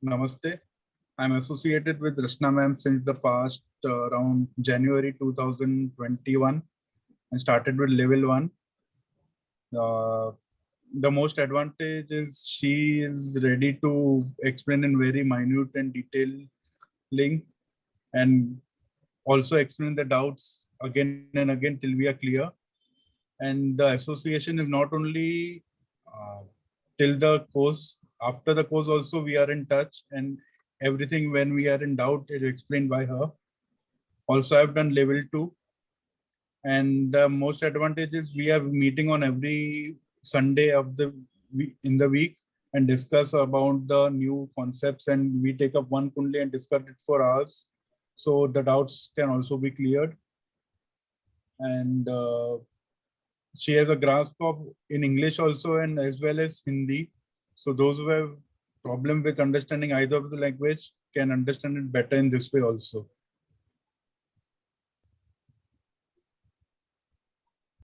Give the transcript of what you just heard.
Namaste. I'm associated with Racchna ma'am since the past around January 2021 and started with level 1. The most advantage is she is ready to explain in very minute and detailing and also explain the doubts again and again till we are clear. And the association is not only till the course, after the course also we are in touch, and everything when we are in doubt is explained by her. Also, I've done level 2, and the most advantage is we are meeting on every Sunday of the in the week and discuss about the new concepts, and we take up one kundli and discuss it for hours, so the doubts can also be cleared. And she has a grasp of in English also and as well as Hindi. So those who have problem with understanding either of the language can understand it better in this way also.